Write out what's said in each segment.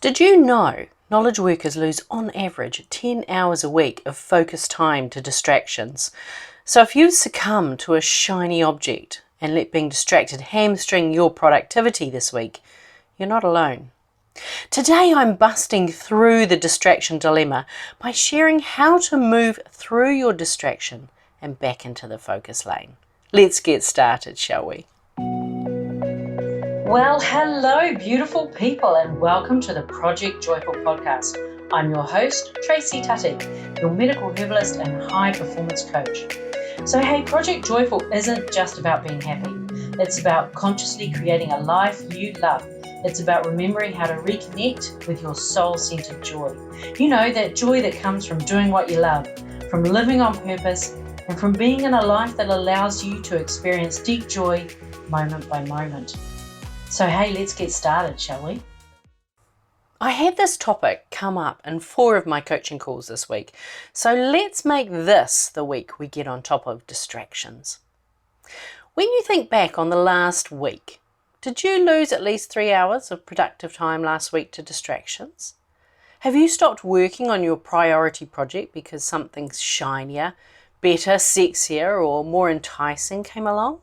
Did you know knowledge workers lose on average 10 hours a week of focus time to distractions? So if you succumb to a shiny object and let being distracted hamstring your productivity this week, you're not alone. Today I'm busting through the distraction dilemma by sharing how to move through your distraction and back into the focus lane. Let's get started, shall we? Well, hello, beautiful people, and welcome to the Project Joyful podcast. I'm your host, Tracy Tutty, your medical herbalist and high performance coach. So, hey, Project Joyful isn't just about being happy. It's about consciously creating a life you love. It's about remembering how to reconnect with your soul-centered joy. You know, that joy that comes from doing what you love, from living on purpose, and from being in a life that allows you to experience deep joy moment by moment. So hey, let's get started, shall we? I had this topic come up in 4 of my coaching calls this week, so let's make this the week we get on top of distractions. When you think back on the last week, did you lose at least 3 hours of productive time last week to distractions? Have you stopped working on your priority project because something shinier, better, sexier, or more enticing came along?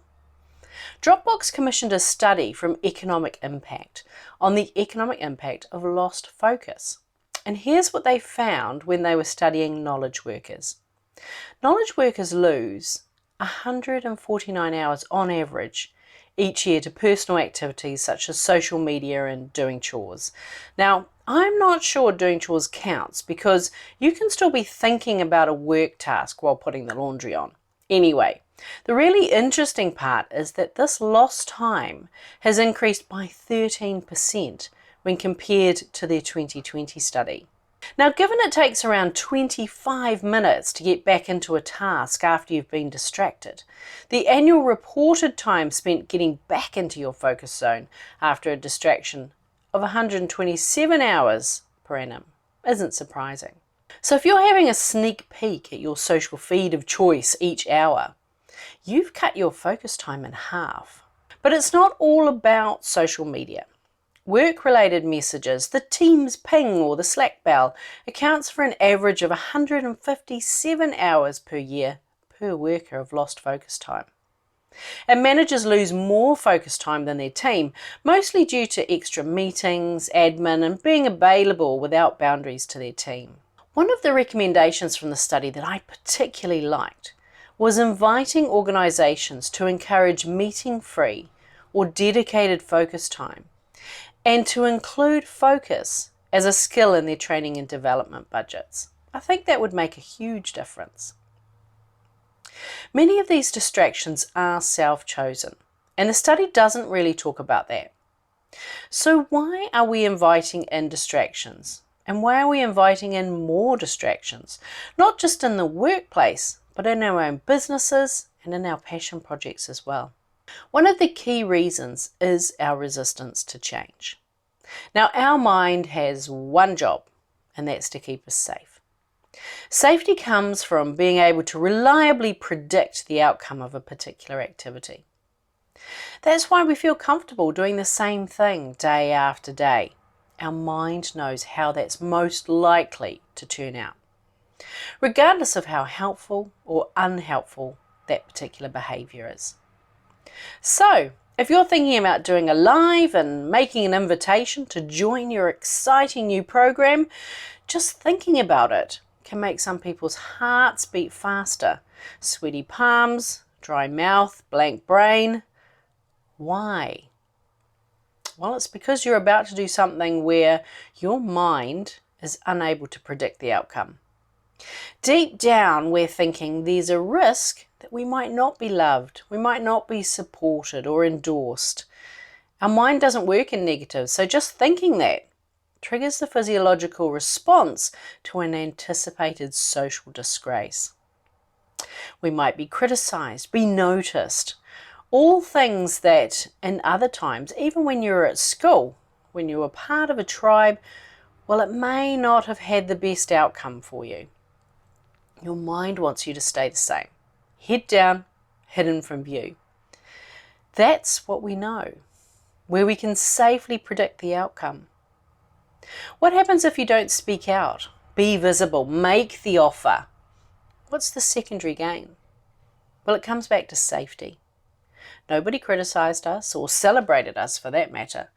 Dropbox commissioned a study from Economic Impact on the economic impact of lost focus. And here's what they found when they were studying knowledge workers. Knowledge workers lose 149 hours on average each year to personal activities such as social media and doing chores. Now, I'm not sure doing chores counts because you can still be thinking about a work task while putting the laundry on. Anyway, the really interesting part is that this lost time has increased by 13% when compared to their 2020 study. Now, given it takes around 25 minutes to get back into a task after you've been distracted, the annual reported time spent getting back into your focus zone after a distraction of 127 hours per annum isn't surprising. So if you're having a sneak peek at your social feed of choice each hour, you've cut your focus time in half. But it's not all about social media. Work-related messages, the Teams ping or the Slack bell accounts for an average of 157 hours per year per worker of lost focus time. And managers lose more focus time than their team, mostly due to extra meetings, admin, and being available without boundaries to their team. One of the recommendations from the study that I particularly liked was inviting organisations to encourage meeting-free or dedicated focus time and to include focus as a skill in their training and development budgets. I think that would make a huge difference. Many of these distractions are self-chosen, and the study doesn't really talk about that. So why are we inviting in distractions? And why are we inviting in more distractions? Not just in the workplace, but in our own businesses and in our passion projects as well. One of the key reasons is our resistance to change. Now, our mind has one job, and that's to keep us safe. Safety comes from being able to reliably predict the outcome of a particular activity. That's why we feel comfortable doing the same thing day after day. Our mind knows how that's most likely to turn out, regardless of how helpful or unhelpful that particular behaviour is. So, if you're thinking about doing a live and making an invitation to join your exciting new program, just thinking about it can make some people's hearts beat faster. Sweaty palms, dry mouth, blank brain. Why? Well, it's because you're about to do something where your mind is unable to predict the outcome. Deep down, we're thinking there's a risk that we might not be loved, we might not be supported or endorsed. Our mind doesn't work in negatives, so just thinking that triggers the physiological response to an anticipated social disgrace. We might be criticized, be noticed, all things that in other times, even when you're at school, when you were part of a tribe, well, it may not have had the best outcome for you. Your mind wants you to stay the same. Head down, hidden from view. That's what we know, where we can safely predict the outcome. What happens if you don't speak out? Be visible, make the offer. What's the secondary gain? Well, it comes back to safety. Nobody criticised us or celebrated us for that matter.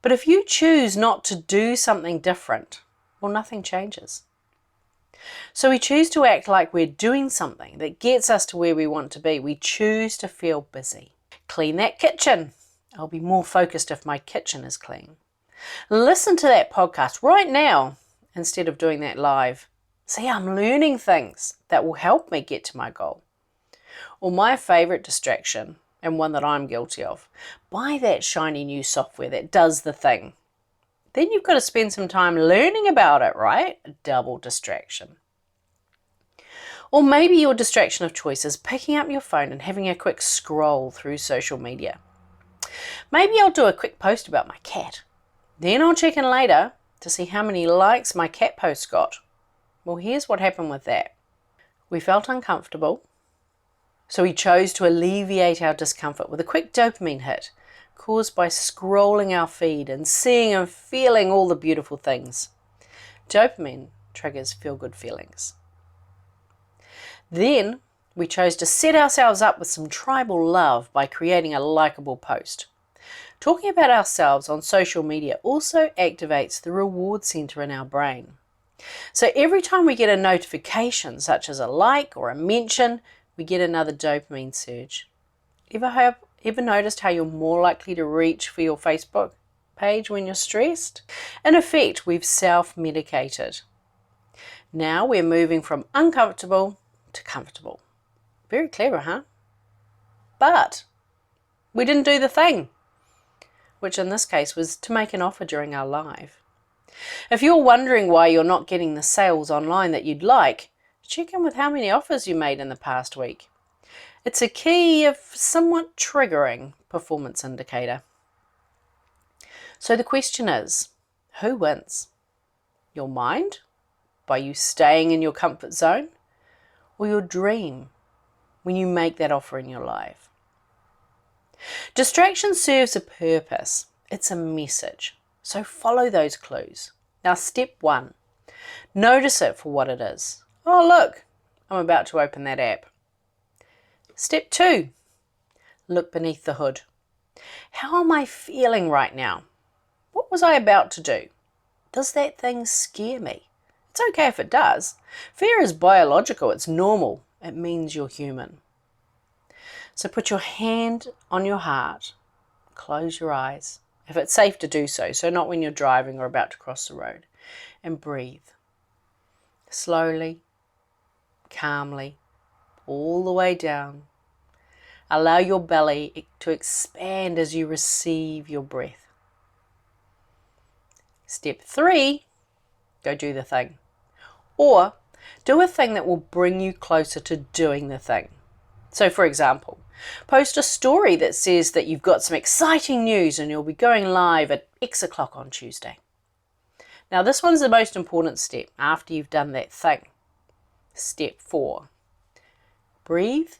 But if you choose not to do something different, well, nothing changes. So we choose to act like we're doing something that gets us to where we want to be. We choose to feel busy. Clean that kitchen. I'll be more focused if my kitchen is clean. Listen to that podcast right now instead of doing that live. See, I'm learning things that will help me get to my goal. Or my favourite distraction, and one that I'm guilty of, buy that shiny new software that does the thing. Then you've got to spend some time learning about it, right? A double distraction. Or maybe your distraction of choice is picking up your phone and having a quick scroll through social media. Maybe I'll do a quick post about my cat. Then I'll check in later to see how many likes my cat post got. Well, here's what happened with that. We felt uncomfortable, so we chose to alleviate our discomfort with a quick dopamine hit caused by scrolling our feed and seeing and feeling all the beautiful things. Dopamine triggers feel-good feelings. Then we chose to set ourselves up with some tribal love by creating a likable post. Talking about ourselves on social media also activates the reward center in our brain. So every time we get a notification, such as a like or a mention, we get another dopamine surge. Ever noticed how you're more likely to reach for your Facebook page when you're stressed? In effect, we've self-medicated. Now we're moving from uncomfortable to comfortable. Very clever, huh? But we didn't do the thing, which in this case was to make an offer during our live. If you're wondering why you're not getting the sales online that you'd like, check in with how many offers you made in the past week. It's a key, if somewhat triggering, performance indicator. So the question is, who wins? Your mind, by you staying in your comfort zone, or your dream, when you make that offer in your life? Distraction serves a purpose. It's a message. So follow those clues. Now, step 1, notice it for what it is. Oh, look, I'm about to open that app. Step 2, look beneath the hood. How am I feeling right now? What was I about to do? Does that thing scare me? It's okay if it does. Fear is biological, it's normal. It means you're human. So put your hand on your heart, close your eyes, if it's safe to do so, so not when you're driving or about to cross the road, and breathe. Slowly, calmly, all the way down. Allow your belly to expand as you receive your breath. Step 3, go do the thing. Or do a thing that will bring you closer to doing the thing. So for example, post a story that says that you've got some exciting news and you'll be going live at X o'clock on Tuesday. Now this one's the most important step after you've done that thing. Step 4, breathe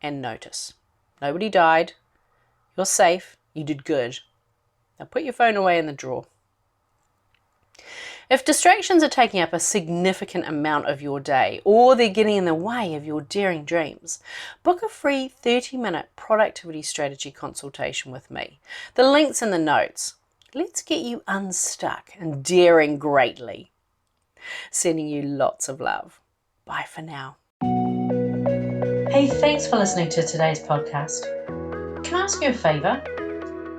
and notice. Nobody died. You're safe. You did good. Now put your phone away in the drawer. If distractions are taking up a significant amount of your day or they're getting in the way of your daring dreams, book a free 30-minute productivity strategy consultation with me. The link's in the notes. Let's get you unstuck and daring greatly. Sending you lots of love. Bye for now. Hey, thanks for listening to today's podcast. Can I ask you a favour?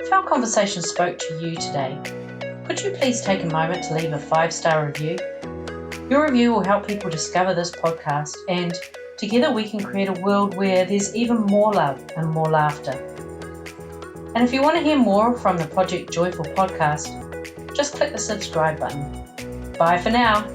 If our conversation spoke to you today, could you please take a moment to leave a 5-star review? Your review will help people discover this podcast, and together we can create a world where there's even more love and more laughter. And if you want to hear more from the Project Joyful podcast, just click the subscribe button. Bye for now.